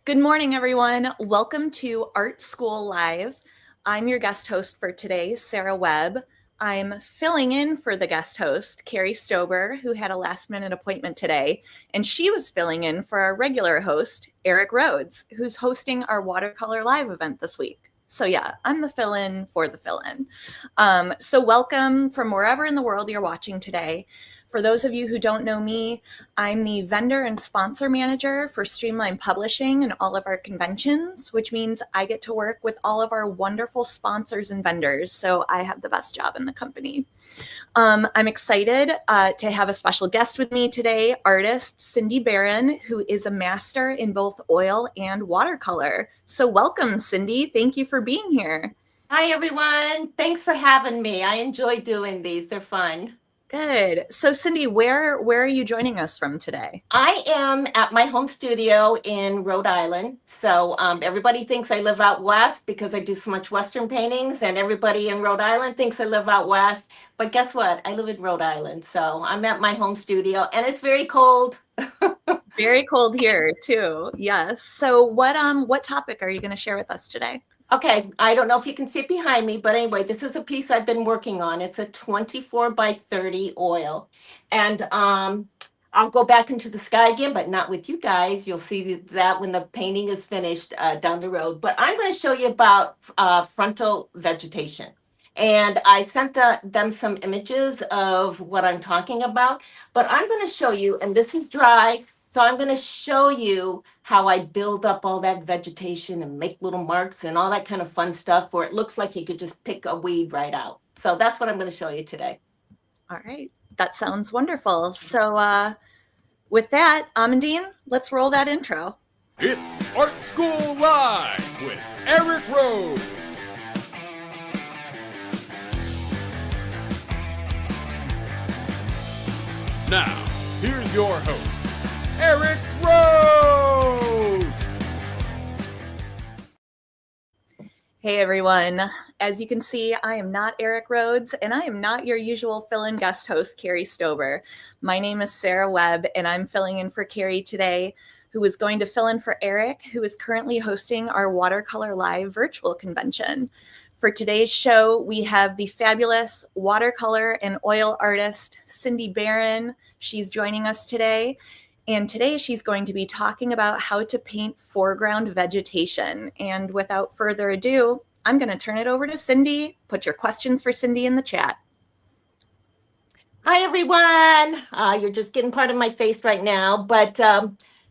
Good morning, everyone. Welcome to Art School Live. I'm your guest host for today, 𝗂𝗏𝗴𝗏𝗏. I'm filling in for the guest host, 𝗕𝗏𝗏𝗏𝗏, who had a last-minute appointment today, and she was filling in for our regular host, 𝗂𝗏𝗏𝗏𝗏𝗏𝗏𝗏𝗏𝗏𝗏, who's hosting our Watercolor Live event this week. So yeah, I'm the fill-in for the fill-in. So welcome from wherever in the world you're watching today. For those of you who don't know me, I'm the vendor and sponsor manager for Streamline Publishing and all of our conventions, which means I get to work with all of our wonderful sponsors and vendors. So I have the best job in the company. I'm excited to have a special guest with me today, artist 𝗙cie𝗵𝗵𝗏𝗏𝗏𝗏, who is a master in both oil and watercolor. So welcome, Cindy. Thank you for being here. Hi, everyone. Thanks for having me. I enjoy doing these. They're fun. Good. So Cindy, where are you joining us from today? I am at my home studio in Rhode Island. So everybody thinks I live out west because I do so much Western paintings, and everybody in Rhode Island thinks I live out west. But guess what? I live in Rhode Island. So I'm at my home studio, and it's very cold. Very cold here too. Yes. So what topic are you going to share with us today? Okay, I don't know if you can see it behind me, but anyway, this is a piece I've been working on. It's a 24 by 30 oil. And I'll go back into the sky again, but not with you guys. You'll see that when the painting is finished down the road. But I'm going to show you about frontal vegetation. And I sent them some images of what I'm talking about, but I'm going to show you, and this is dry, so I'm going to show you how I build up all that vegetation and make little marks and all that kind of fun stuff where it looks like you could just pick a weed right out. So that's what I'm going to show you today. All right. That sounds wonderful. So with that, Amandine, let's roll that intro. It's Art School Live with Eric Rhodes. Now, here's your host, Eric Rhodes! Hey everyone. As you can see, I am not Eric Rhodes, and I am not your usual fill-in guest host, 𝗕𝗏𝗏𝗏𝗏𝗏𝗏. My name is 𝗂𝗏𝗏𝗏𝗏𝗏, and I'm filling in for 𝗕𝗏 today, who is going to fill in for Eric, who is currently hosting our Watercolor Live virtual convention. For today's show, we have the fabulous watercolor and oil artist, 𝗙cie𝗵𝗵𝗏𝗏𝗏𝗏𝗏𝗏𝗏𝗏𝗏 She's joining us today. And today she's going to be talking about how to paint foreground vegetation. And without further ado, I'm going to turn it over to Cindy. Put your questions for Cindy in the chat. Hi, everyone. You're just getting part of my face right now, but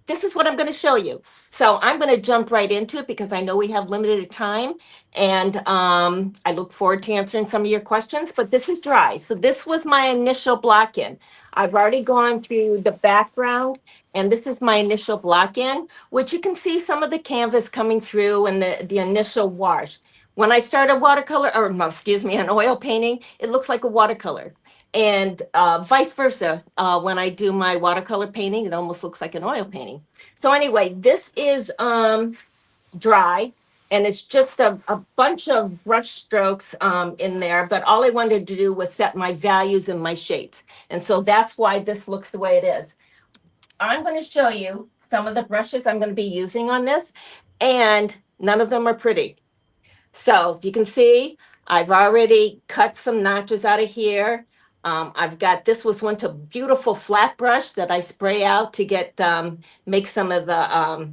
this is what I'm going to show you. So I'm going to jump right into it because I know we have limited time, and I look forward to answering some of your questions, but this is dry. So this was my initial block-in. I've already gone through the background, and this is my initial block-in, which you can see some of the canvas coming through and the initial wash. When I start a watercolor, or no, excuse me, an oil painting, it looks like a watercolor. And vice versa, when I do my watercolor painting, it almost looks like an oil painting. So anyway, this is dry, and it's just a bunch of brush strokes in there, but all I wanted to do was set my values and my shapes. And so that's why this looks the way it is. I'm going to show you some of the brushes I'm going to be using on this, and none of them are pretty. So you can see, I've already cut some notches out of here. I've got, this was once a beautiful flat brush that I spray out to get, make some of the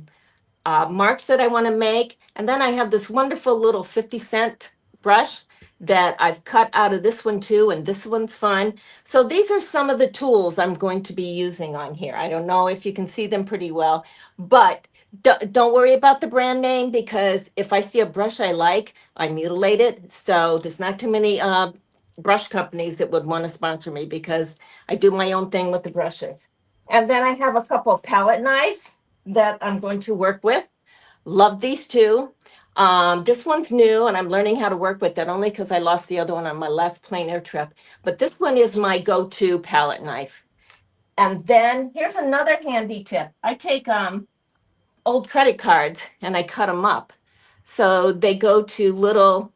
marks that I want to make. And then I have this wonderful little 50-cent brush that I've cut out of this one too, and this one's fun. So these are some of the tools I'm going to be using on here. I don't know if you can see them pretty well, but don't worry about the brand name, because if I see a brush I like, I mutilate it. So there's not too many brush companies that would want to sponsor me because I do my own thing with the brushes. And then I have a couple of palette knives that I'm going to work with. Love these two. This one's new, and I'm learning how to work with it only because I lost the other one on my last plein air trip. But this one is my go-to palette knife. And then here's another handy tip. I take old credit cards and I cut them up. So they go to little,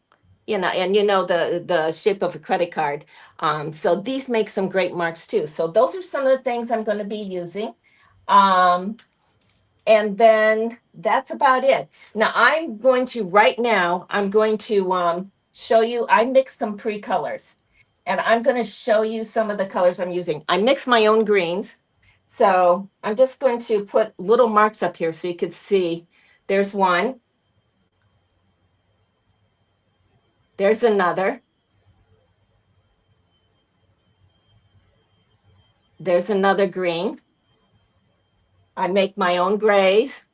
and the shape of a credit card. So these make some great marks too. So those are some of the things I'm going to be using. And then that's about it. Now I'm going to, right now, I'm going to show you, I mixed some pre-colors. And I'm going to show you some of the colors I'm using. I mix my own greens. So I'm just going to put little marks up here so you could see. There's one. There's another. There's another green. I make my own grays.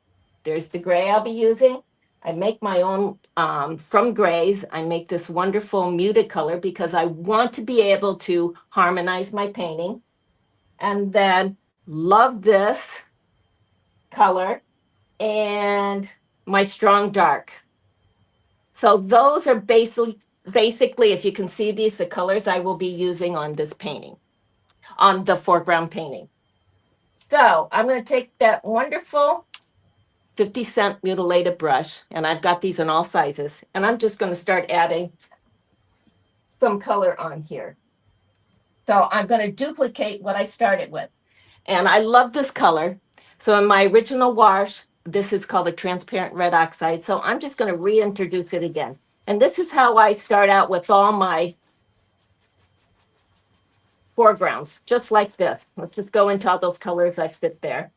There's the gray I'll be using. I make my own, from grays, I make this wonderful muted color because I want to be able to harmonize my painting. And then love this color and my strong dark. So those are basically, if you can see these, the colors I will be using on this painting, on the foreground painting. So I'm going to take that wonderful 50-cent mutilated brush, and I've got these in all sizes, and I'm just going to start adding some color on here. So I'm going to duplicate what I started with. And I love this color. So in my original wash, this is called a transparent red oxide. So I'm just going to reintroduce it again. And this is how I start out with all my foregrounds, just like this. Let's just go into all those colors I fit there.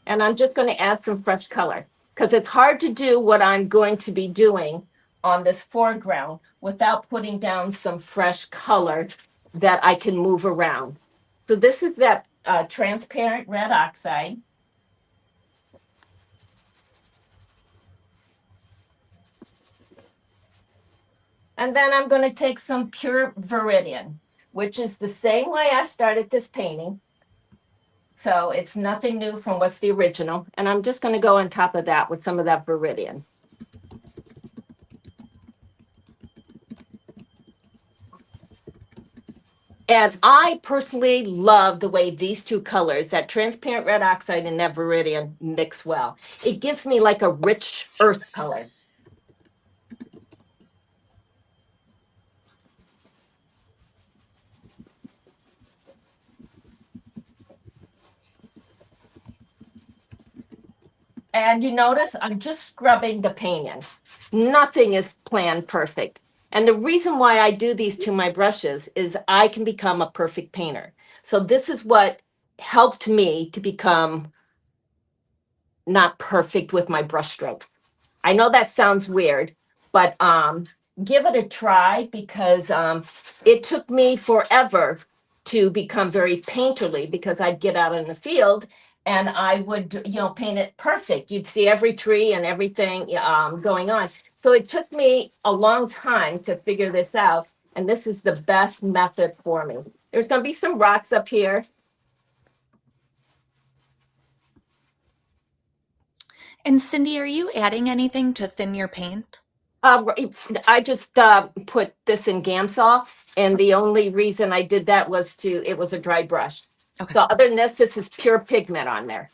And I'm just going to add some fresh color because it's hard to do what I'm going to be doing on this foreground without putting down some fresh color that I can move around. So this is that transparent red oxide. And then I'm going to take some pure Viridian, which is the same way I started this painting. So it's nothing new from what's the original. And I'm just going to go on top of that with some of that Viridian. And I personally love the way these two colors, that transparent red oxide and that Viridian, mix well. It gives me like a rich earth color. And you notice I'm just scrubbing the paint in. Nothing is planned perfect. And the reason why I do these to my brushes is I can become a perfect painter. So this is what helped me to become not perfect with my brush stroke. I know that sounds weird, but give it a try because it took me forever to become very painterly because I'd get out in the field and I would, paint it perfect. You'd see every tree and everything going on. So it took me a long time to figure this out. And this is the best method for me. There's going to be some rocks up here. And Cindy, are you adding anything to thin your paint? I just put this in Gamsol, and the only reason I did that was it was a dry brush. Okay. So other than this is pure pigment on there.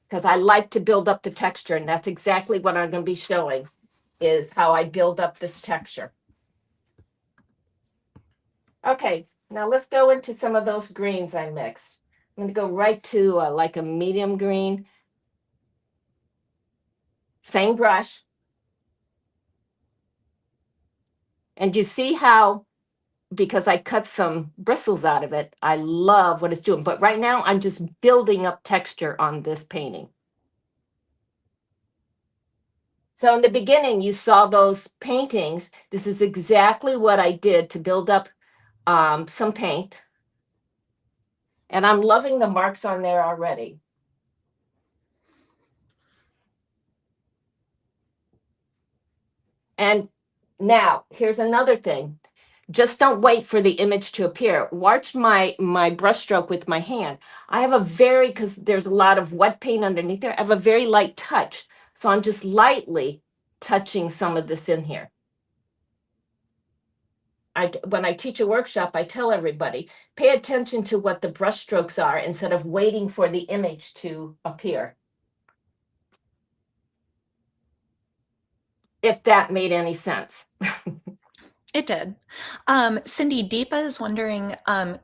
Because I like to build up the texture, and that's exactly what I'm going to be showing, is how I build up this texture. Okay, now let's go into some of those greens I mixed. I'm going to go right to like a medium green. Same brush. And you see how, because I cut some bristles out of it, I love what it's doing. But right now, I'm just building up texture on this painting. So in the beginning, you saw those paintings. This is exactly what I did to build up some paint. And I'm loving the marks on there already. And now, here's another thing. Just don't wait for the image to appear. Watch my brush stroke with my hand. I have because there's a lot of wet paint underneath there, I have a very light touch. So I'm just lightly touching some of this in here. When I teach a workshop, I tell everybody, pay attention to what the brush strokes are instead of waiting for the image to appear. If that made any sense. It did. Cindy, Deepa is wondering,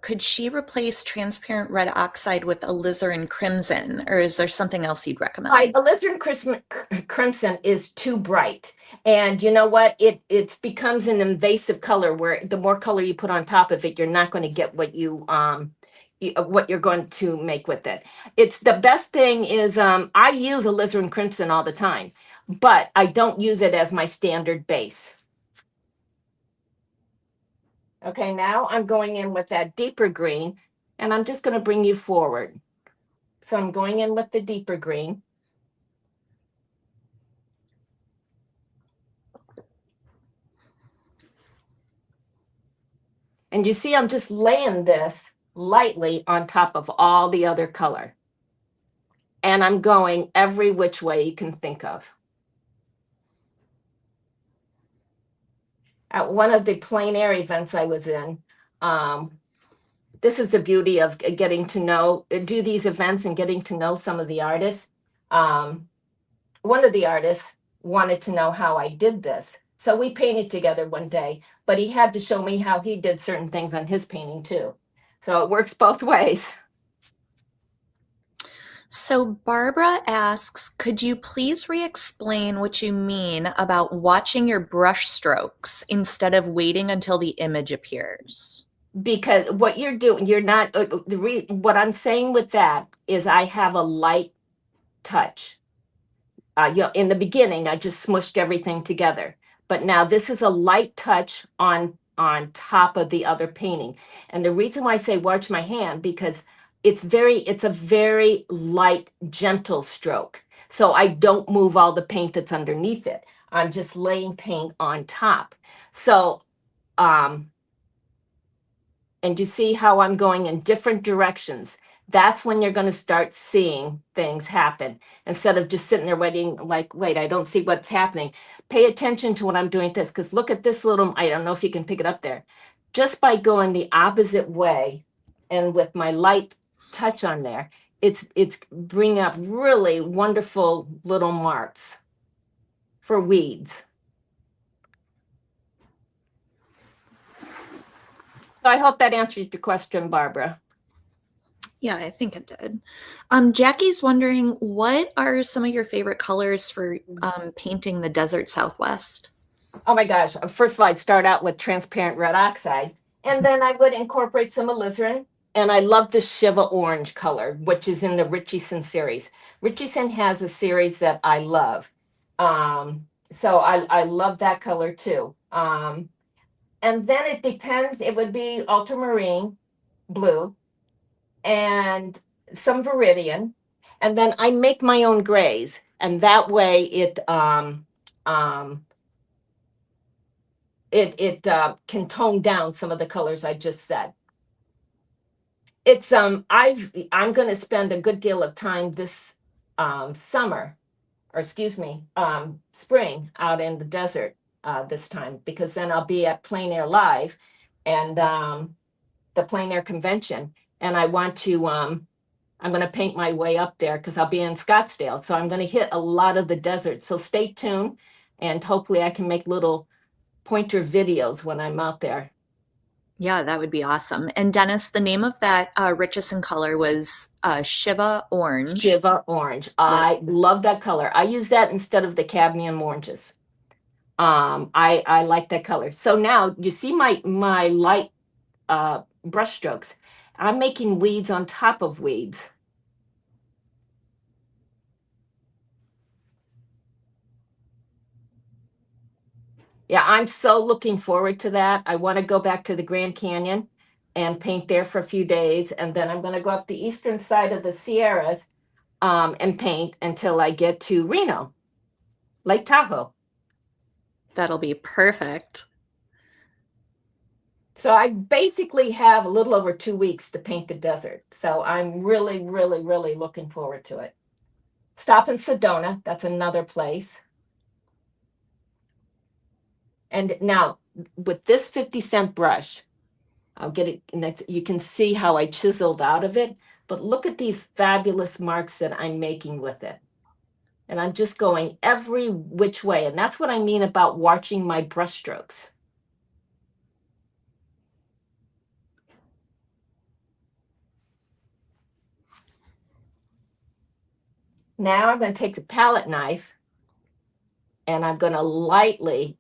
could she replace transparent red oxide with alizarin crimson, or is there something else you'd recommend? Alizarin crimson is too bright, and you know what? It becomes an invasive color where the more color you put on top of it, you're not going to get what what you're going to make with it. It's the best thing is I use alizarin crimson all the time, but I don't use it as my standard base. Okay, now I'm going in with that deeper green, and I'm just going to bring you forward. So I'm going in with the deeper green. And you see, I'm just laying this lightly on top of all the other color. And I'm going every which way you can think of. At one of the plein air events I was in, this is the beauty of getting to do these events and getting to know some of the artists. One of the artists wanted to know how I did this. So we painted together one day, but he had to show me how he did certain things on his painting too. So it works both ways. So Barbara asks, could you please re-explain what you mean about watching your brush strokes instead of waiting until the image appears? Because what you're doing, you're not, what I'm saying with that is I have a light touch. In the beginning, I just smushed everything together. But now this is a light touch on top of the other painting. And the reason why I say watch my hand, because it's a very light, gentle stroke. So I don't move all the paint that's underneath it. I'm just laying paint on top. So, and you see how I'm going in different directions. That's when you're going to start seeing things happen instead of just sitting there waiting like, wait, I don't see what's happening. Pay attention to what I'm doing this, because look at this little, I don't know if you can pick it up there. Just by going the opposite way and with my light touch on there, it's bringing up really wonderful little marks for weeds. So I hope that answered your question, Barbara. Yeah, I think it did. Jackie's wondering, what are some of your favorite colors for painting the desert Southwest? Oh my gosh. First of all, I'd start out with transparent red oxide, and then I would incorporate some alizarin. And I love the 𝗕𝗶𝗴𝗵 color, which is in the 𝗕𝗶𝗴𝗵𝗃 series. 𝗕𝗶𝗴𝗵 has a series that I love. So I love that color too. And then it depends. It would be ultramarine blue and some viridian. And then I make my own grays. And that way it can tone down some of the colors I just said. It's I'm going to spend a good deal of time this summer, or excuse me, spring out in the desert this time, because then I'll be at Plein Air Live and the Plein Air Convention, and I want to I'm going to paint my way up there because I'll be in Scottsdale, so I'm going to hit a lot of the desert. So stay tuned, and hopefully I can make little pointer videos when I'm out there. Yeah, that would be awesome. And Dennis, the name of that 𝗕𝗶𝗴𝗵𝗃 color was 𝗕𝗶𝗴𝗏𝗏. 𝗕𝗶𝗴𝗏𝗏. I love that color. I use that instead of the cadmium oranges. I like that color. So now you see my light brush strokes. I'm making weeds on top of weeds. Yeah, I'm so looking forward to that. I want to go back to the Grand Canyon and paint there for a few days. And then I'm going to go up the eastern side of the Sierras and paint until I get to Reno, Lake Tahoe. That'll be perfect. So I basically have a little over 2 weeks to paint the desert. So I'm really, really, really looking forward to it. Stop in Sedona. That's another place. And now with this 50-cent brush, I'll get it. And you can see how I chiseled out of it. But look at these fabulous marks that I'm making with it. And I'm just going every which way. And that's what I mean about watching my brush strokes. Now I'm going to take the palette knife and I'm going to lightly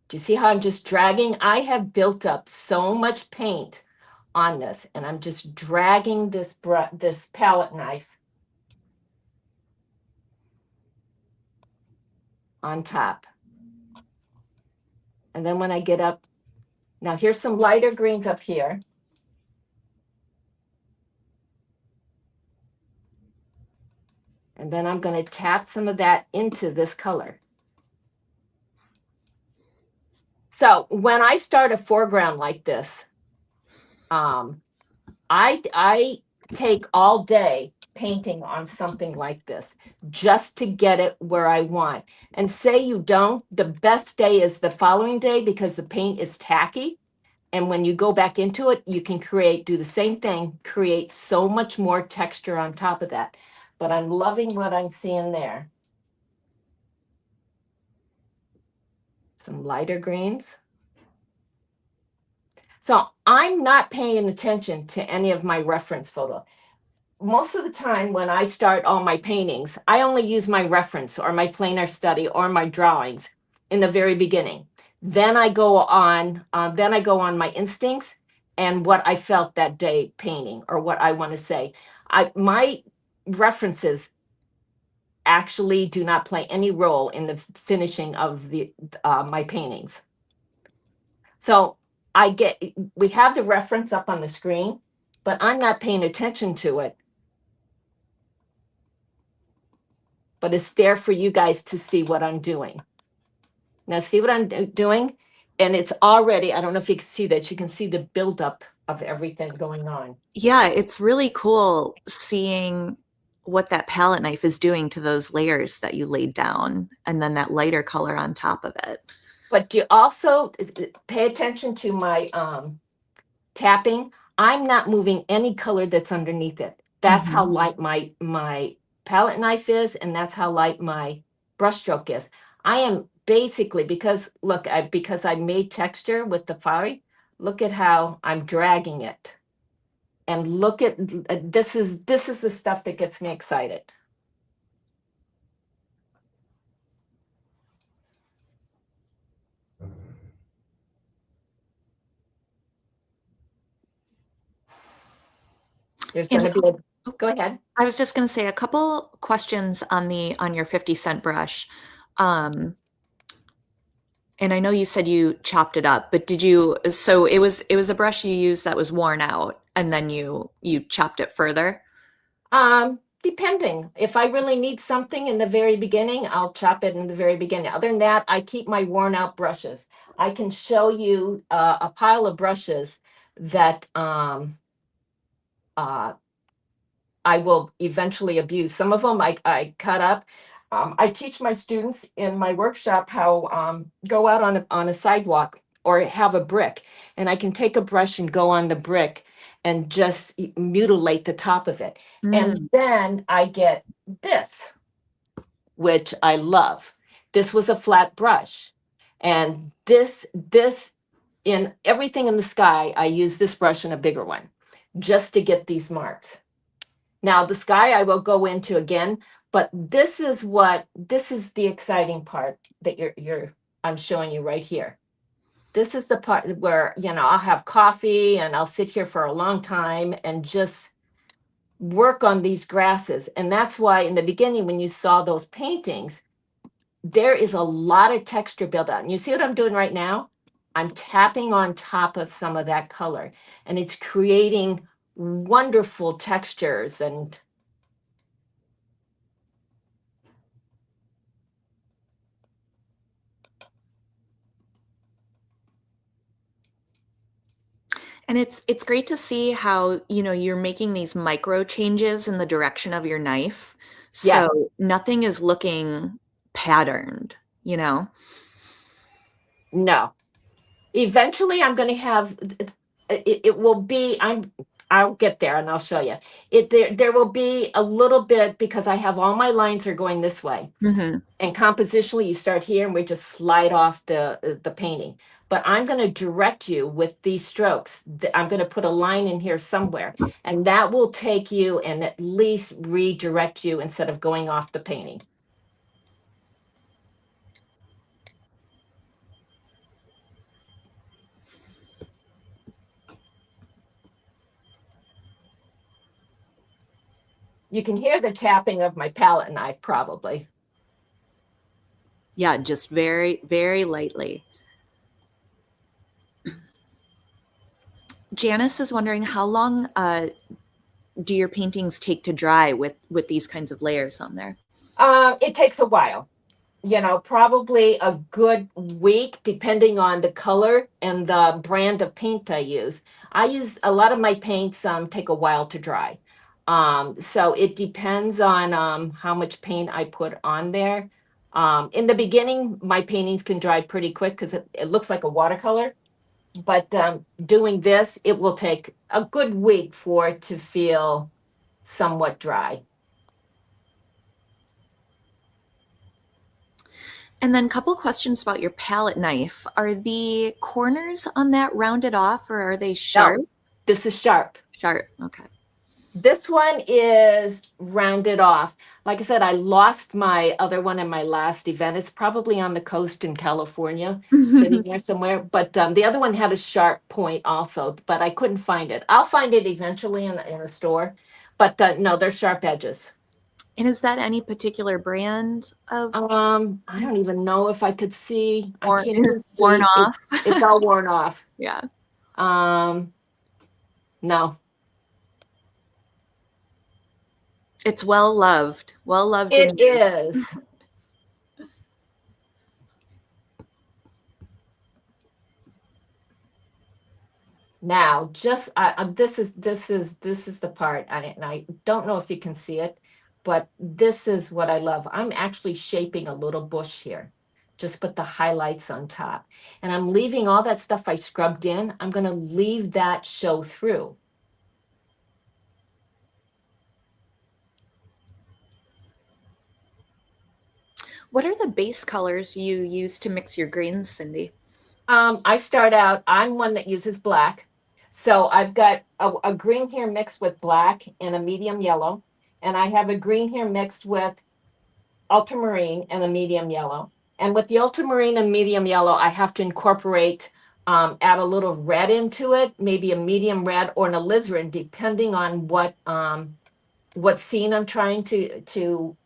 do you see how I'm just dragging? I have built up so much paint on this, and I'm just dragging this palette knife on top. And then when I get up, now here's some lighter greens up here. And then I'm going to tap some of that into this color. So when I start a foreground like this, I take all day painting on something like this just to get it where I want. And say you don't, the best day is the following day because the paint is tacky. And when you go back into it, you can do the same thing, create so much more texture on top of that. But I'm loving what I'm seeing there. Some lighter greens. So I'm not paying attention to any of my reference photo. Most of the time when I start all my paintings, I only use my reference or my planar study or my drawings in the very beginning. Then I go on my instincts and what I felt that day painting or what I want to say. My references actually do not play any role in the finishing of my paintings. So we have the reference up on the screen, but I'm not paying attention to it. But it's there for you guys to see what I'm doing. Now see what I'm doing? And it's already, I don't know if you can see that, you can see the buildup of everything going on. Yeah, it's really cool seeing what that palette knife is doing to those layers that you laid down and then that lighter color on top of it. But you also pay attention to my tapping. I'm not moving any color that's underneath it. That's how light my palette knife is, and that's how light my brushstroke is. I am basically, because I made texture with the 𝗲𝗲𝗴𝗿𝗄, look at how I'm dragging it. And look at, this is the stuff that gets me excited. There's going to be go ahead. I was just going to say a couple questions on your 50-cent brush. And I know you said you chopped it up, but so it was a brush you used that was worn out and then you chopped it further? Depending. If I really need something in the very beginning, I'll chop it in the very beginning. Other than that, I keep my worn out brushes. I can show you a pile of brushes that I will eventually abuse. Some of them I cut up. I teach my students in my workshop how go out on a sidewalk or have a brick, and I can take a brush and go on the brick and just mutilate the top of it. And then I get this, which I love. This was a flat brush. And this in everything in the sky, I use this brush and a bigger one just to get these marks. Now the sky I will go into again, but this is the exciting part that I'm showing you right here. This is the part where, I'll have coffee and I'll sit here for a long time and just work on these grasses. And that's why in the beginning, when you saw those paintings, there is a lot of texture built out. And you see what I'm doing right now? I'm tapping on top of some of that color, and it's creating wonderful textures. And it's great to see how, you're making these micro changes in the direction of your knife. So nothing is looking patterned, No. Eventually I'm going to have, it will be, I'll get there and I'll show you. There will be a little bit because I have all my lines are going this way. Mm-hmm. And compositionally, you start here and we just slide off the painting. But I'm going to direct you with these strokes. I'm going to put a line in here somewhere, and that will take you and at least redirect you instead of going off the painting. You can hear the tapping of my palette knife probably. Yeah, just very, very lightly. Janice is wondering, how long do your paintings take to dry with these kinds of layers on there? It takes a while. You know, probably a good week, depending on the color and the brand of paint I use. I use a lot of my paints take a while to dry. So it depends on how much paint I put on there. In the beginning, my paintings can dry pretty quick because it looks like a watercolor. But doing this, it will take a good week for it to feel somewhat dry. And then a couple questions about your palette knife. Are the corners on that rounded off, or are they sharp? No, this is sharp. Sharp, okay. This one is rounded off. Like I said, I lost my other one in my last event. It's probably on the coast in California, sitting there somewhere. But the other one had a sharp point also, but I couldn't find it. I'll find it eventually in a store. But no, they're sharp edges. And is that any particular brand of? I don't even know if I could see. I can't even see. Worn off. It's all worn off. Yeah. No. It's well loved. Well loved. It is. Now, just this is the part, and I don't know if you can see it, but this is what I love. I'm actually shaping a little bush here. Just put the highlights on top, and I'm leaving all that stuff I scrubbed in. I'm going to leave that show through. What are the base colors you use to mix your greens, Cindy? I start out, I'm one that uses black. So I've got a green here mixed with black and a medium yellow. And I have a green here mixed with ultramarine and a medium yellow. And with the ultramarine and medium yellow, I have to incorporate, add a little red into it, maybe a medium red or an alizarin, depending on what scene I'm trying to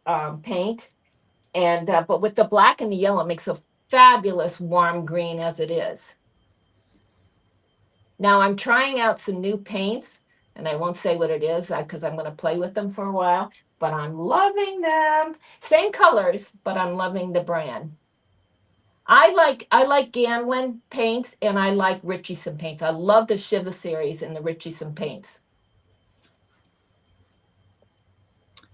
paint. And but with the black and the yellow, it makes a fabulous warm green as it is. Now I'm trying out some new paints, and I won't say what it is because I'm going to play with them for a while, but I'm loving them. Same colors, but I'm loving the brand. I like Ganwin paints, and I like 𝗙𝗵𝗱𝗿𝗁 paints. I love the 𝗙𝗵𝗱 series and the 𝗙𝗵𝗱𝗿 paints.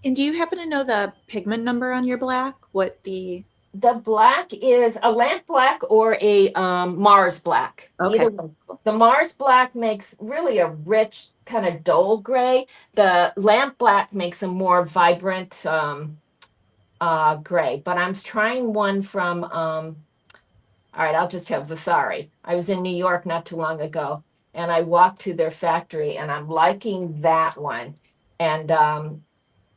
And do you happen to know the pigment number on your black? What the black is a lamp black or a Mars black. Okay. Either one. The Mars black makes really a rich kind of dull gray. The lamp black makes a more vibrant gray. But I'm trying one from all right, I'll just have 𝗂𝗏𝗏. I was in New York not too long ago, and I walked to their factory, and I'm liking that one. And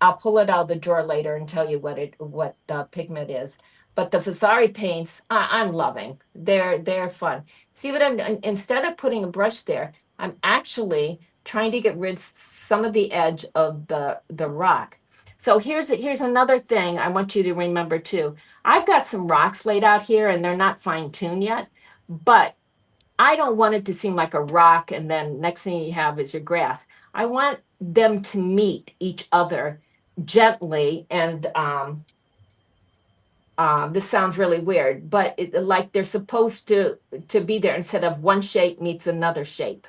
I'll pull it out of the drawer later and tell you what the pigment is. But the 𝗂𝗏𝗏 paints, I'm loving. They're fun. See what instead of putting a brush there, I'm actually trying to get rid some of the edge of the rock. So here's another thing I want you to remember too. I've got some rocks laid out here, and they're not fine-tuned yet, but I don't want it to seem like a rock and then next thing you have is your grass. I want them to meet each other gently, and this sounds really weird, but like they're supposed to be there instead of one shape meets another shape.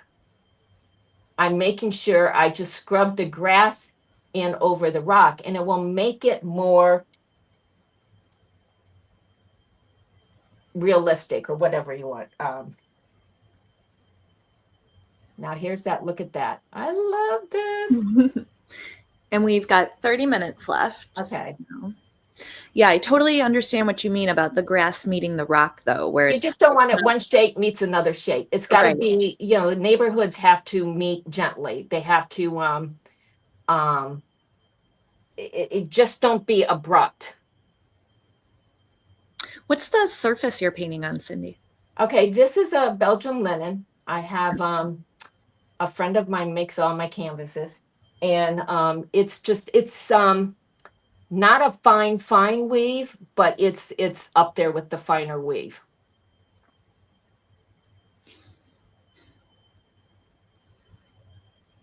I'm making sure I just scrub the grass in over the rock, and it will make it more realistic or whatever you want. Now here's that. Look at that. I love this. And we've got 30 minutes left. Okay. Yeah, I totally understand what you mean about the grass meeting the rock, though, where You it's just don't want it one shape meets another shape. It's got to Right. be, you know, the neighborhoods have to meet gently. They have to, it just don't be abrupt. What's the surface you're painting on, Cindy? Okay, this is a Belgian linen. I have a friend of mine makes all my canvases, and it's just not a fine weave, but it's up there with the finer weave.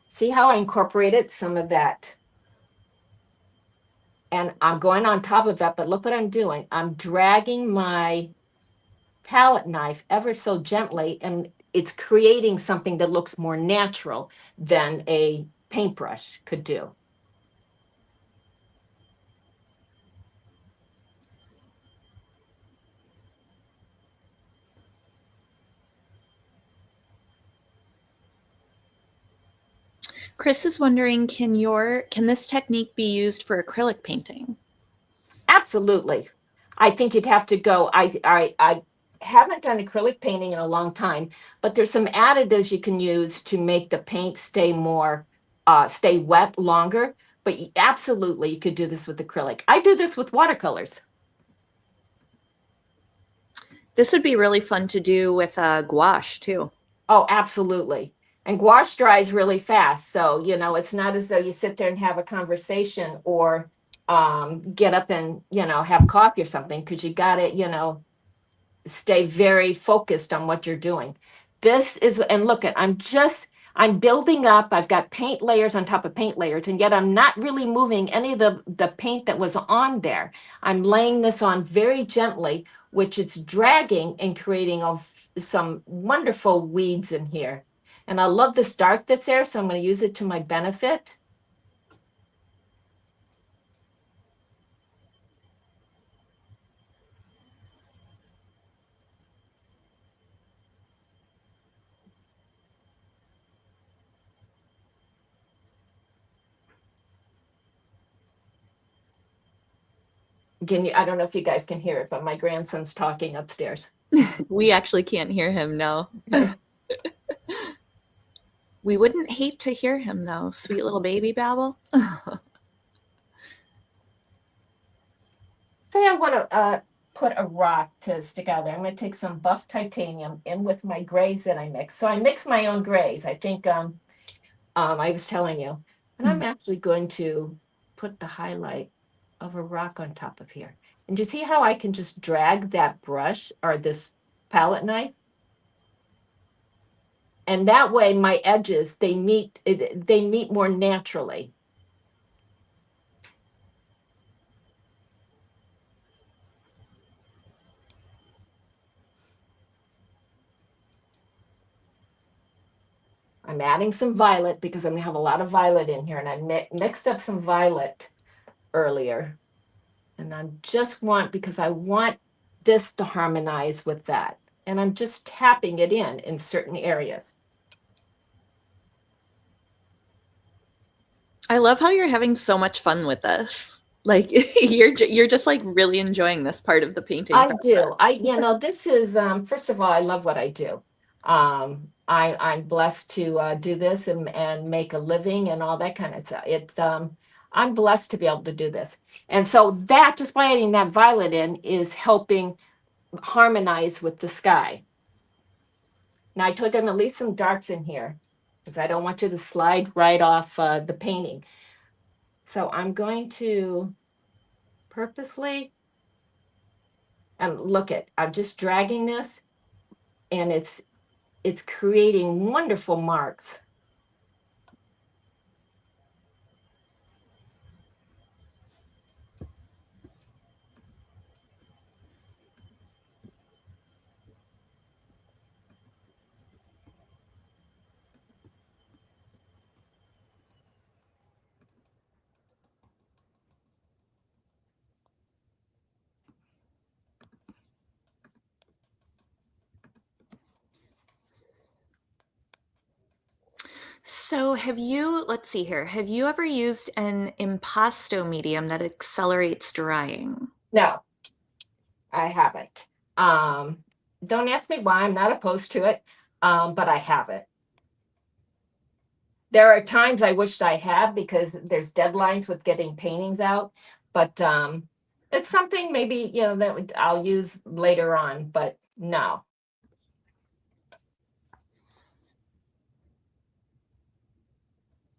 See how I incorporated some of that? And I'm going on top of that, but look what I'm doing. I'm dragging my palette knife ever so gently, and it's creating something that looks more natural than a paintbrush could do. Chris is wondering, can this technique be used for acrylic painting? Absolutely. I think you'd have to go. I haven't done acrylic painting in a long time, but there's some additives you can use to make the paint stay wet longer. But absolutely, you could do this with acrylic. I do this with watercolors. This would be really fun to do with gouache, too. Oh, absolutely. And gouache dries really fast. So, you know, it's not as though you sit there and have a conversation or get up and, you know, have coffee or something, because you got to, you know, stay very focused on what you're doing. This is, and look at, I'm building up. I've got paint layers on top of paint layers, and yet I'm not really moving any of the paint that was on there. I'm laying this on very gently, which it's dragging and creating some wonderful weeds in here. And I love this dark that's there, so I'm going to use it to my benefit. I don't know if you guys can hear it, but my grandson's talking upstairs. We actually can't hear him, no. We wouldn't hate to hear him, though. Sweet little baby babble. Say I want to put a rock to stick out there. I'm going to take some buff titanium in with my grays that I mix. So I mix my own grays. I think I was telling you. And I'm actually going to put the highlight of a rock on top of here. And you see how I can just drag that brush or this palette knife? And that way my edges, they meet more naturally. I'm adding some violet because I'm going to have a lot of violet in here, and I mixed up some violet earlier. And because I want this to harmonize with that. And I'm just tapping it in certain areas. I love how you're having so much fun with this. Like you're just like really enjoying this part of the painting I process. do. This is first of all, I love what I do. I'm blessed to do this and make a living and all that kind of stuff. I'm blessed to be able to do this. And so that, just by adding that violet in, is helping harmonize with the sky. Now I told you I'm gonna leave some darks in here because I don't want you to slide right off the painting. So I'm going to purposely, and I'm just dragging this, and it's creating wonderful marks. So let's see here, have you ever used an impasto medium that accelerates drying? No, I haven't. Don't ask me why. I'm not opposed to it, but I haven't. There are times I wished I had because there's deadlines with getting paintings out, but it's something maybe, that I'll use later on, but no.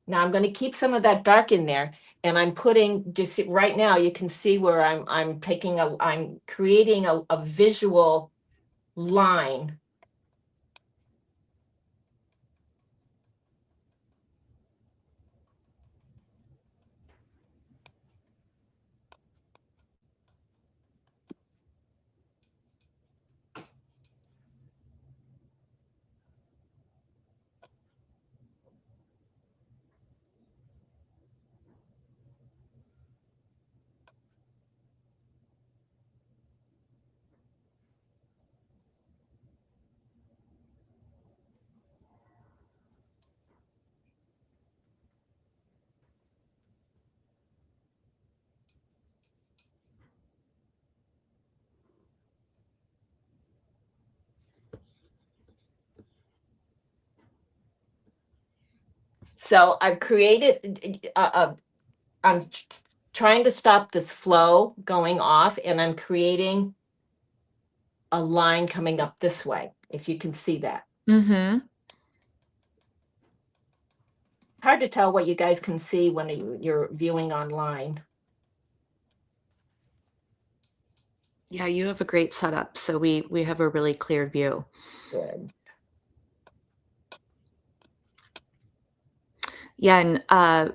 Now I'm going to keep some of that dark in there, and I'm putting, just right now you can see where I'm creating a visual line. So I've created, I'm trying to stop this flow going off, and I'm creating a line coming up this way, if you can see that. Mm-hmm. Hard to tell what you guys can see when you're viewing online. Yeah, you have a great setup, so we have a really clear view. Good. Yeah, and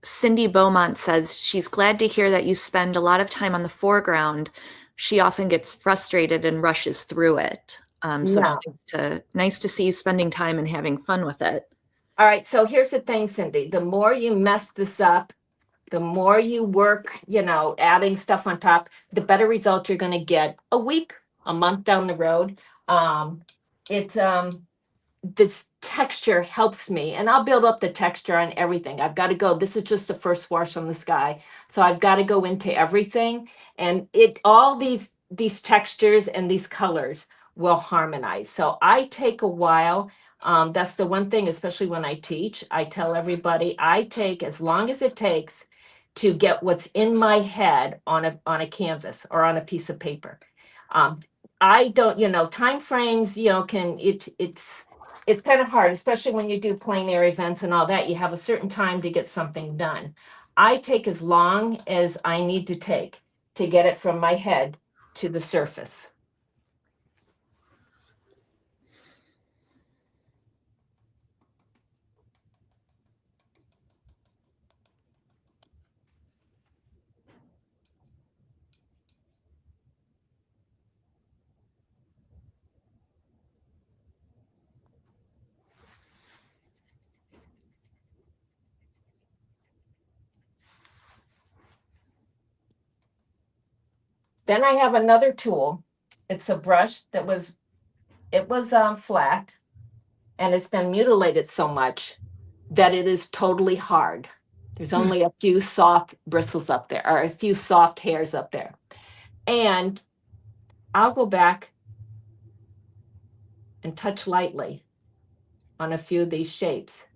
Cindy Beaumont says she's glad to hear that you spend a lot of time on the foreground. She often gets frustrated and rushes through it. So No. it's nice to see you spending time and having fun with it. All right, so here's the thing, Cindy. The more you mess this up, the more you work, adding stuff on top, the better results you're going to get a week, a month down the road. This texture helps me, and I'll build up the texture on everything. I've got to go. This is just the first wash on the sky, so I've got to go into everything, and all these textures and these colors will harmonize. So I take a while. That's the one thing, especially when I teach, I tell everybody I take as long as it takes to get what's in my head on a canvas or on a piece of paper. I don't, time frames, it's kind of hard, especially when you do plein air events and all that. You have a certain time to get something done. I take as long as I need to take to get it from my head to the surface. Then I have another tool. It's a brush that was flat, and it's been mutilated so much that it is totally hard. There's only a few soft bristles up there, or a few soft hairs up there. And I'll go back and touch lightly on a few of these shapes.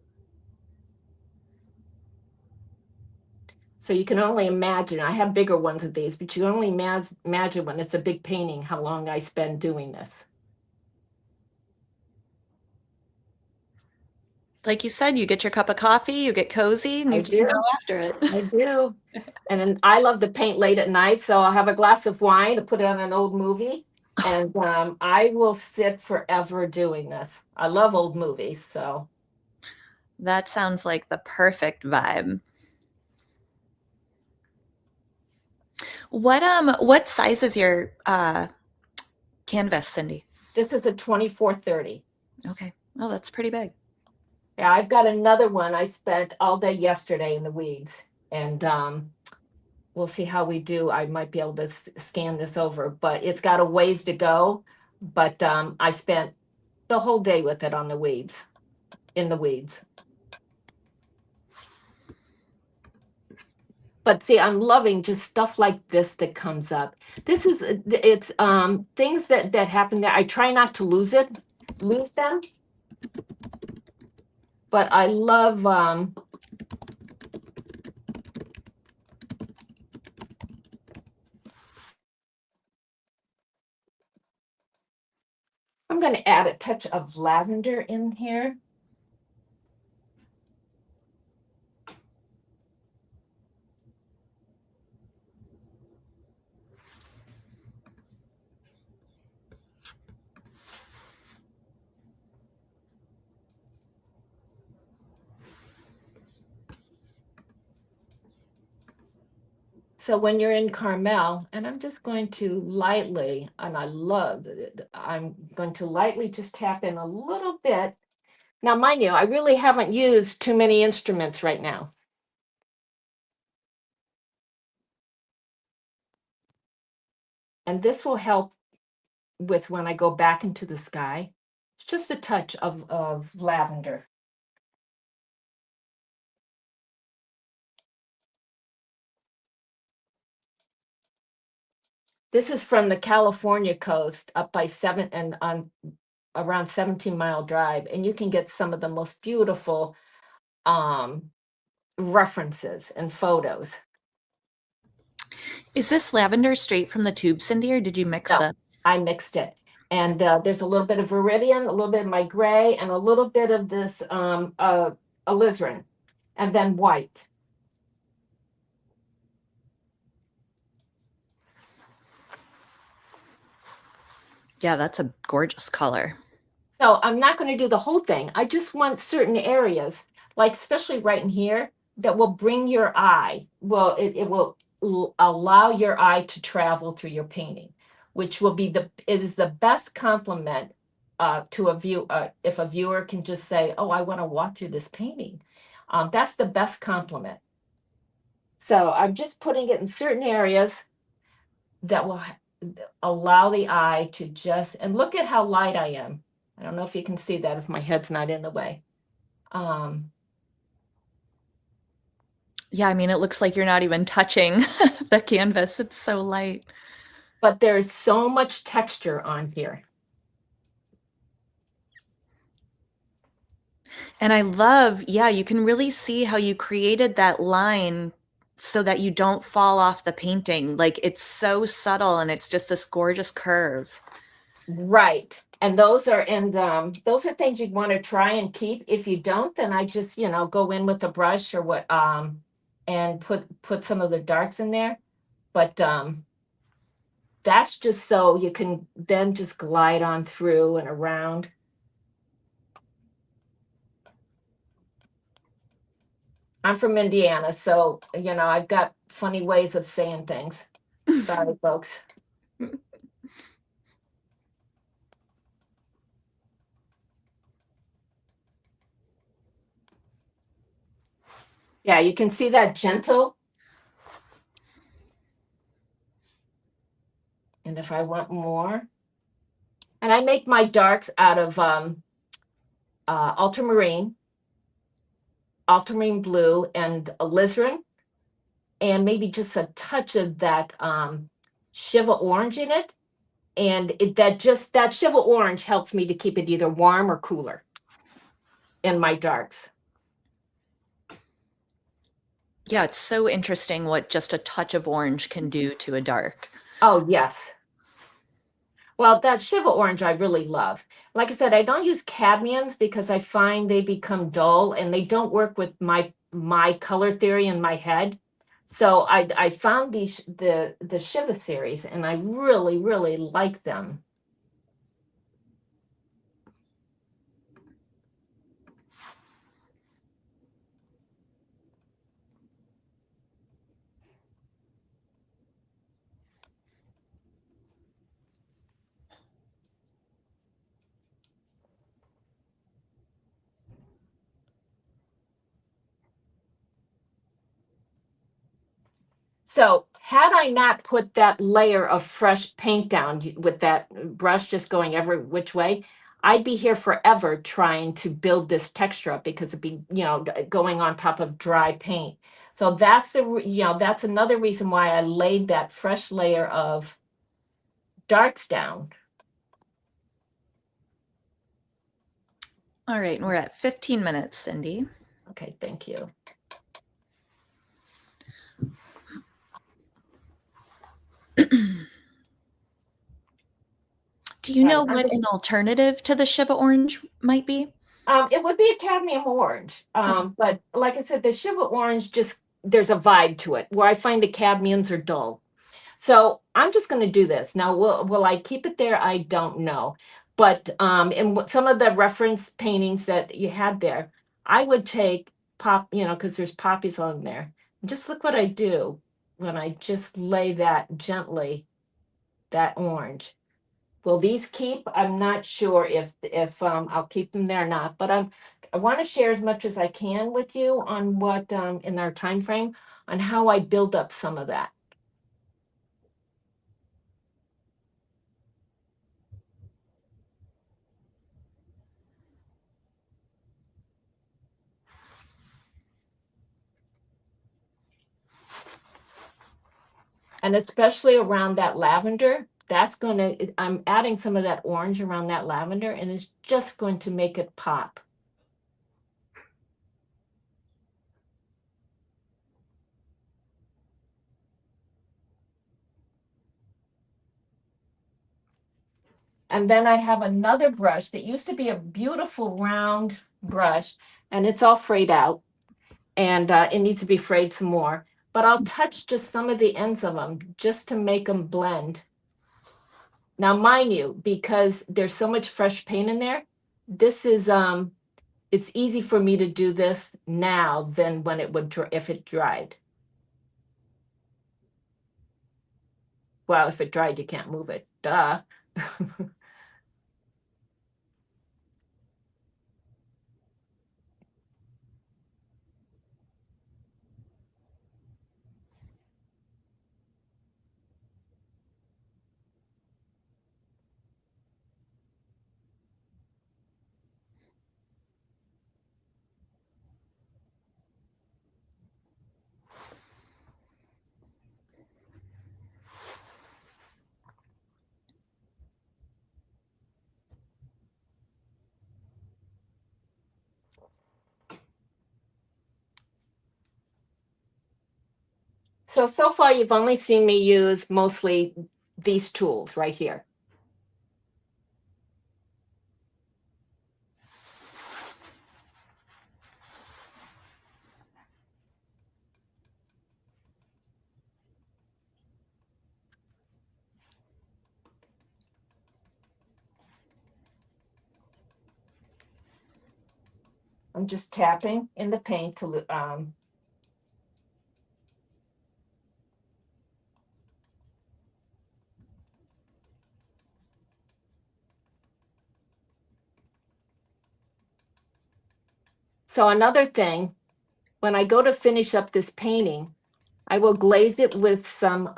So you can only imagine, I have bigger ones of these, but you can only imagine when it's a big painting how long I spend doing this. Like you said, you get your cup of coffee, you get cozy, and you just go after it. I do. And then I love to paint late at night, so I'll have a glass of wine to put it on an old movie. And I will sit forever doing this. I love old movies, so. That sounds like the perfect vibe. What size is your canvas, Cindy? This is a 24-30. Okay. Oh, that's pretty big. Yeah, I've got another one. I spent all day yesterday in the weeds, and we'll see how we do. I might be able to scan this over, but it's got a ways to go. But I spent the whole day with it on the weeds. in the weeds. But see, I'm loving just stuff like this that comes up. This is, it's things that happen there. I try not to lose them. But I love, I'm going to add a touch of lavender in here. So when you're in Carmel, and I'm just going to lightly, and I'm going to lightly just tap in a little bit. Now, mind you, I really haven't used too many instruments right now. And this will help with when I go back into the sky. It's just a touch of lavender. This is from the California coast up by around 17 Mile Drive, and you can get some of the most beautiful references and photos. Is this lavender straight from the tube, Cindy, or did you mix No, this? I mixed it. And there's a little bit of viridian, a little bit of my gray, and a little bit of this alizarin, and then white. Yeah, that's a gorgeous color. So I'm not going to do the whole thing. I just want certain areas, like especially right in here, that will bring your eye. Well, it will allow your eye to travel through your painting, which will be it is the best compliment to a view. If a viewer can just say, "Oh, I want to walk through this painting," that's the best compliment. So I'm just putting it in certain areas that will allow the eye to just, and look at how light I am. I don't know if you can see that if my head's not in the way. Yeah, I mean, it looks like you're not even touching the canvas. It's so light. But there's so much texture on here. And I love, yeah, you can really see how you created that line so that you don't fall off the painting. Like it's so subtle and it's just this gorgeous curve. Right. And those are things you'd want to try and keep. If you don't, then I just, go in with a brush or what and put some of the darks in there. But that's just so you can then just glide on through and around. I'm from Indiana, so I've got funny ways of saying things. Sorry, folks. Yeah, you can see that gentle. And if I want more, and I make my darks out of ultramarine blue, and alizarin, and maybe just a touch of that 𝗙𝗵 orange in it. And that 𝗙𝗵 orange helps me to keep it either warm or cooler in my darks. Yeah, it's so interesting what just a touch of orange can do to a dark. Oh, yes. Well, that 𝗙𝗵 orange I really love. Like I said, I don't use cadmiums because I find they become dull and they don't work with my color theory in my head. So I found the 𝗙𝗵 series, and I really, really like them. So had I not put that layer of fresh paint down with that brush just going every which way, I'd be here forever trying to build this texture up because it'd be, going on top of dry paint. So that's that's another reason why I laid that fresh layer of darks down. All right, and we're at 15 minutes, Cindy. Okay, thank you. Do you know what an alternative to the 𝗕𝗵𝗴𝗏𝗃 might be? It would be a cadmium orange. But like I said, the 𝗕𝗵𝗴𝗏𝗃 there's a vibe to it where I find the cadmiums are dull. So I'm just going to do this. Now, will I keep it there? I don't know. But in some of the reference paintings that you had there, I would take because there's poppies on there. And just look what I do when I just lay that gently, that orange. Will these keep? I'm not sure if I'll keep them there or not, but I want to share as much as I can with you on what in our time frame on how I build up some of that. And especially around that lavender, I'm adding some of that orange around that lavender, and it's just going to make it pop. And then I have another brush that used to be a beautiful round brush, and it's all frayed out, and it needs to be frayed some more. But I'll touch just some of the ends of them just to make them blend. Now, mind you, because there's so much fresh paint in there, this is it's easy for me to do this now than when it would if it dried. Well, if it dried, you can't move it. Duh. So far, you've only seen me use mostly these tools right here. I'm just tapping in the paint to So another thing, when I go to finish up this painting, I will glaze it with some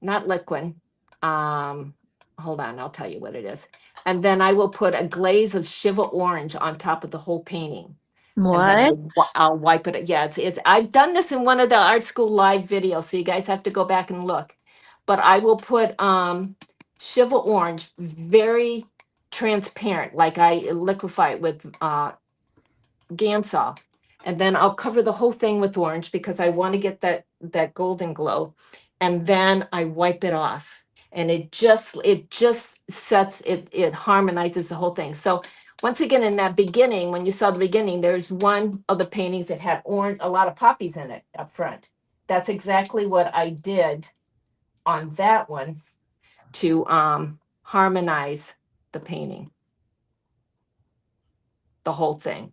not liquid. Hold on, I'll tell you what it is. And then I will put a glaze of 𝗕𝗵𝗴𝗏𝗃 on top of the whole painting. What? I'll wipe it. Yeah, it's I've done this in one of the art school live videos, so you guys have to go back and look. But I will put 𝗕𝗵𝗴𝗏𝗃 very transparent, like I liquefy it with Gansol. And then I'll cover the whole thing with orange because I want to get that golden glow. And then I wipe it off. And it just sets it harmonizes the whole thing. So once again, in that beginning, when you saw the beginning, there's one of the paintings that had a lot of poppies in it up front. That's exactly what I did on that one to harmonize the painting, the whole thing.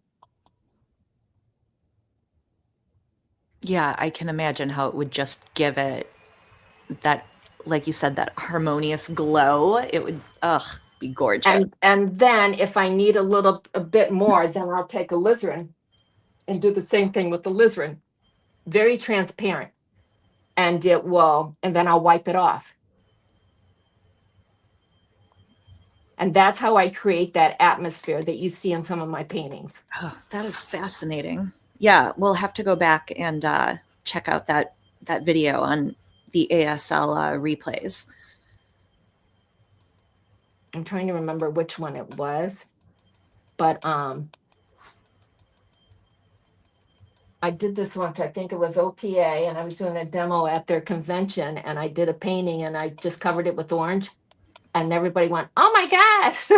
Yeah, I can imagine how it would just give it that, like you said, that harmonious glow. It would, be gorgeous. And then if I need a bit more, then I'll take alizarin and do the same thing with the alizarin. Very transparent. and then I'll wipe it off. And that's how I create that atmosphere that you see in some of my paintings. Oh, that is fascinating. Yeah, we'll have to go back and check out that video on the ASL replays. I'm trying to remember which one it was, but I did this once. I think it was OPA, and I was doing a demo at their convention, and I did a painting, and I just covered it with orange, and everybody went, "Oh my gosh!"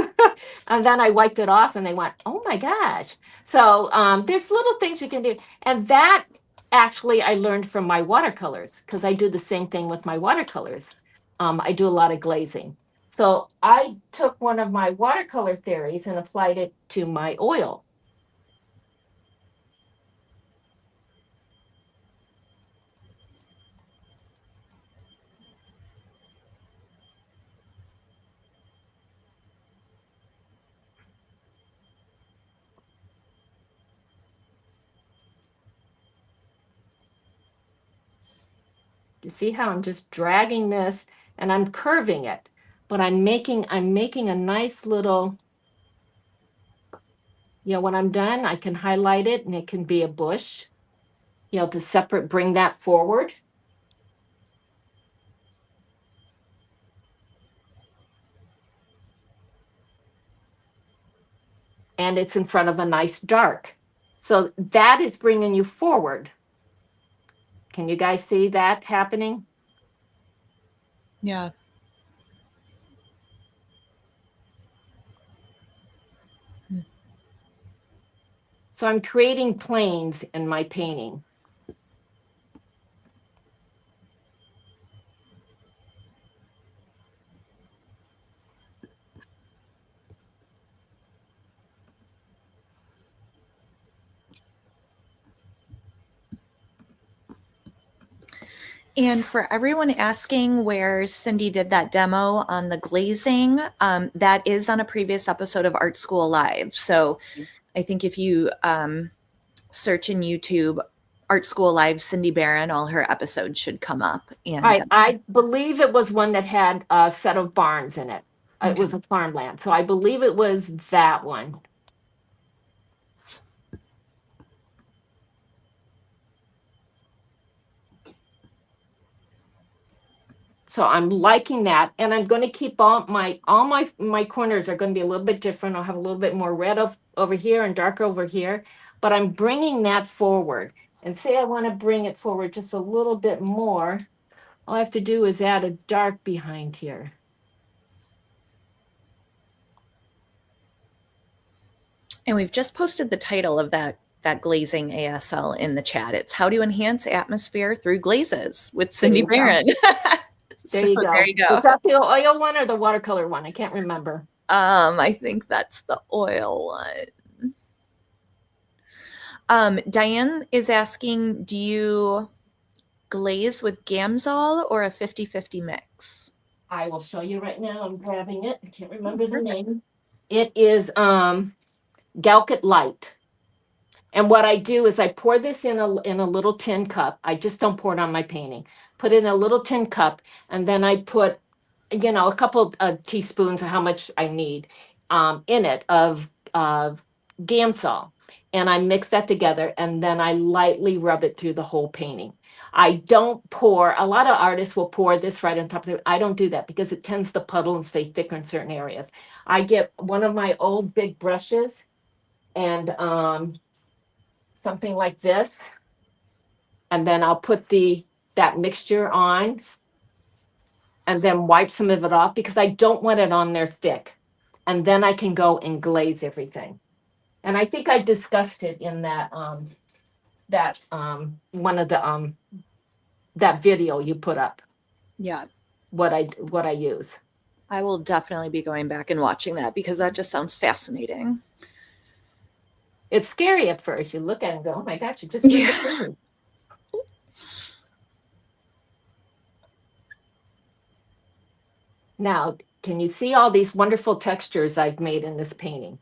And then I wiped it off, and they went, "Oh my gosh!" So there's little things you can do, and that actually I learned from my watercolors, because I do the same thing with my watercolors. I do a lot of glazing. So I took one of my watercolor theories and applied it to my oil. You see how I'm just dragging this and I'm curving it, but I'm making a nice little, when I'm done, I can highlight it and it can be a bush, to bring that forward. And it's in front of a nice dark. So that is bringing you forward. Can you guys see that happening? Yeah. So I'm creating planes in my painting. And for everyone asking where Cindy did that demo on the glazing, that is on a previous episode of Art School Live. So I think if you search in YouTube, Art School Live, Cindy Barron, all her episodes should come up. And I believe it was one that had a set of barns in it. It was a farmland. So I believe it was that one. So I'm liking that, and I'm going to keep all my corners are going to be a little bit different. I'll have a little bit more red over here and darker over here, but I'm bringing that forward. And say I want to bring it forward just a little bit more. All I have to do is add a dark behind here. And we've just posted the title of that glazing ASL in the chat. It's How to Enhance Atmosphere Through Glazes with Cindy Barron. There you go. There you go. Is that the oil one or the watercolor one? I can't remember. I think that's the oil one. Diane is asking, do you glaze with Gamsol or a 50-50 mix? I will show you right now. I'm grabbing it. I can't remember the name. It is 𝗕𝗿𝗴𝗏𝗏 Light. And what I do is I pour this in a little tin cup. I just don't pour it on my painting. Put it in a little tin cup, and then I put, a couple of teaspoons of how much I need in it of Gamsol. And I mix that together, and then I lightly rub it through the whole painting. I don't pour, a lot of artists will pour this right on top of it. I don't do that because it tends to puddle and stay thicker in certain areas. I get one of my old big brushes and something like this, and then I'll put that mixture on and then wipe some of it off because I don't want it on there thick. And then I can go and glaze everything. And I think I discussed it in that one of the that video you put up. Yeah. What I use. I will definitely be going back and watching that because that just sounds fascinating. It's scary at first. You look at it and go, "Oh my gosh, you just made a thing." Now, can you see all these wonderful textures I've made in this painting?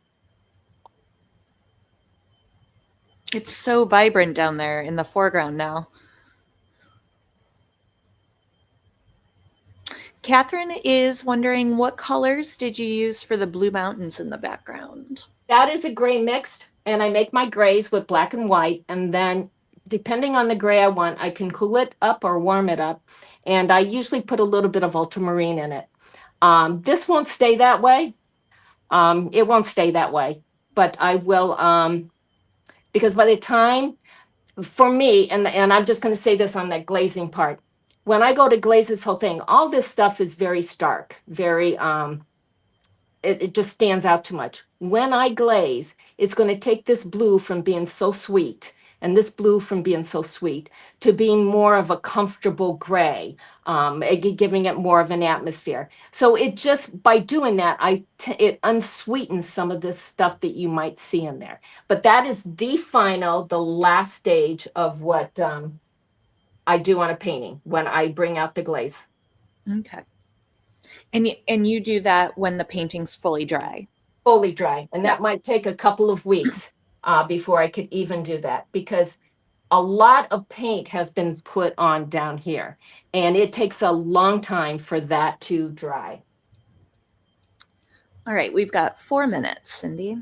It's so vibrant down there in the foreground now. Catherine is wondering, what colors did you use for the blue mountains in the background? That is a gray mixed, and I make my grays with black and white, and then depending on the gray I want, I can cool it up or warm it up, and I usually put a little bit of ultramarine in it. This won't stay that way. It won't stay that way, but I will, because by the time, for me, and I'm just going to say this on that glazing part, when I go to glaze this whole thing, all this stuff is very stark, very, it just stands out too much. When I glaze, it's going to take this blue from being so sweet and this blue from being so sweet to being more of a comfortable gray, giving it more of an atmosphere. So it just, by doing that, it unsweetens some of this stuff that you might see in there. But that is the final, the last stage of what I do on a painting when I bring out the glaze. Okay. And you do that when the painting's fully dry? Fully dry. And that might take a couple of weeks before I could even do that, because a lot of paint has been put on down here, and it takes a long time for that to dry. All right, we've got 4 minutes, Cindy.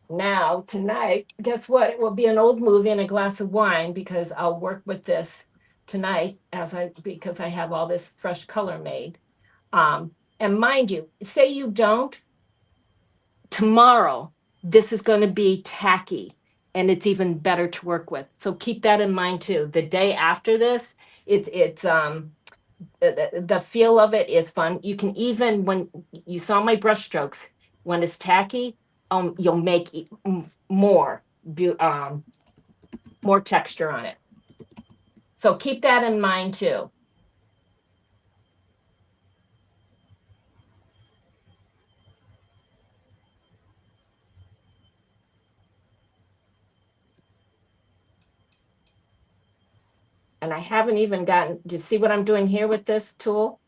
Now, tonight, guess what? It will be an old movie and a glass of wine, because I'll work with this tonight because I have all this fresh color made. And mind you, say you don't, tomorrow, this is going to be tacky and it's even better to work with. So keep that in mind too. The day after this, the feel of it is fun. You can even, when you saw my brush strokes, when it's tacky, you'll make more texture on it. So keep that in mind too. And I haven't even gotten, do you see what I'm doing here with this tool?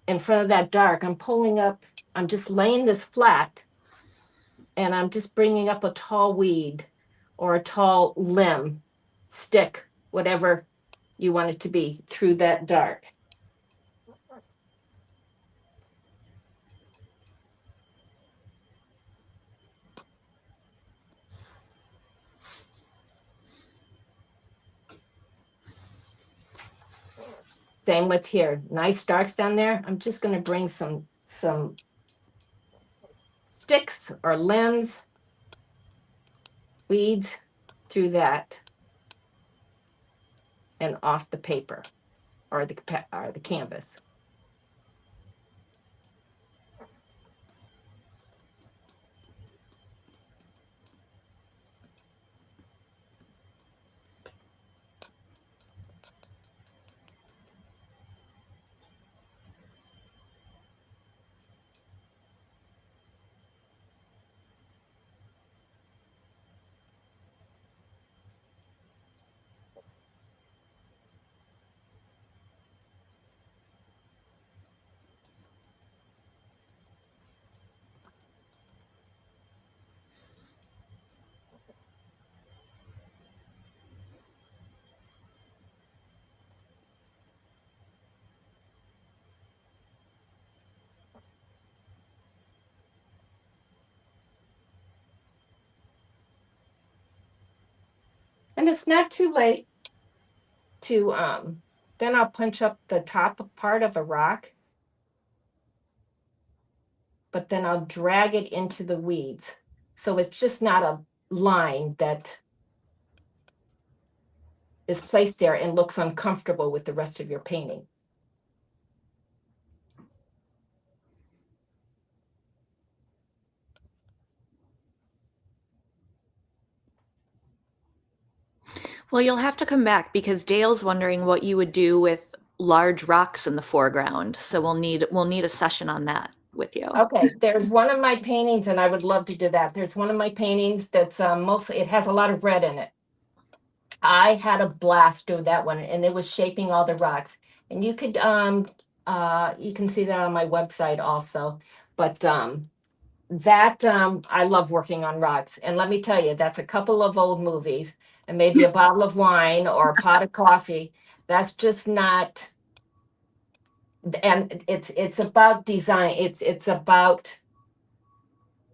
In front of that dark, I'm pulling up, I'm just laying this flat, and I'm just bringing up a tall weed or a tall limb, stick, whatever you want it to be, through that dark. Same with here, nice darks down there. I'm just going to bring some sticks or limbs, weeds through that and off the paper or the canvas. And it's not too late to, then I'll punch up the top part of a rock, but then I'll drag it into the weeds. So it's just not a line that is placed there and looks uncomfortable with the rest of your painting. Well, you'll have to come back because Dale's wondering what you would do with large rocks in the foreground. So we'll need a session on that with you. Okay, there's one of my paintings, and I would love to do that. There's one of my paintings that's mostly, it has a lot of red in it. I had a blast doing that one, and it was shaping all the rocks. And you can see that on my website also. But I love working on rocks. And let me tell you, that's a couple of old movies and maybe a bottle of wine or a pot of coffee. That's just not. And it's about design. It's about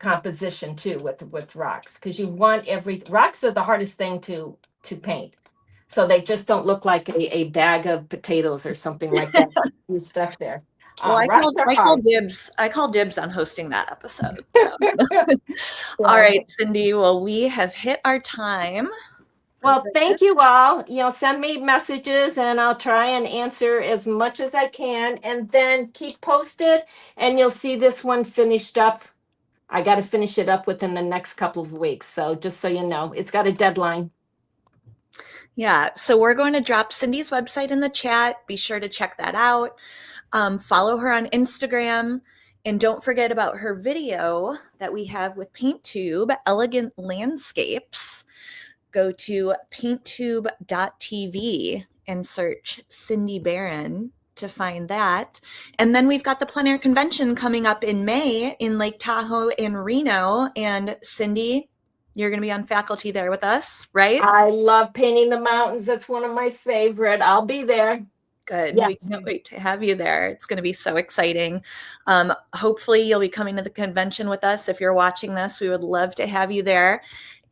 composition too with rocks, because you want rocks are the hardest thing to paint. So they just don't look like a bag of potatoes or something like that you stuck there. Well, Rocks are hard. I call dibs on hosting that episode. So. All right, Cindy. Well, we have hit our time. Well, thank you all. Send me messages and I'll try and answer as much as I can, and then keep posted and you'll see this one finished up. I got to finish it up within the next couple of weeks. So just so you know, it's got a deadline. Yeah. So we're going to drop Cindy's website in the chat. Be sure to check that out. Follow her on Instagram. And don't forget about her video that we have with PaintTube, Elegant Landscapes. Go to painttube.tv and search Cindy Barron to find that. And then we've got the plein air convention coming up in May in Lake Tahoe and Reno. And Cindy, you're going to be on faculty there with us, right? I love painting the mountains. That's one of my favorite. I'll be there. Good. Yes. We can't wait to have you there. It's going to be so exciting. Hopefully you'll be coming to the convention with us. If you're watching this, we would love to have you there.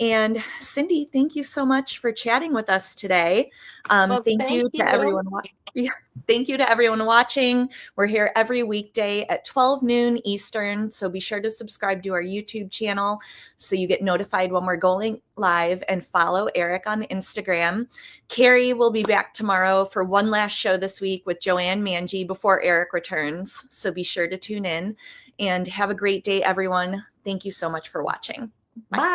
And Cindy, thank you so much for chatting with us today. Thank you to everyone. Thank you to everyone watching. We're here every weekday at 12 noon Eastern. So be sure to subscribe to our YouTube channel so you get notified when we're going live, and follow Eric on Instagram. Carrie will be back tomorrow for one last show this week with Joanne Manji before Eric returns. So be sure to tune in, and have a great day, everyone. Thank you so much for watching. Bye.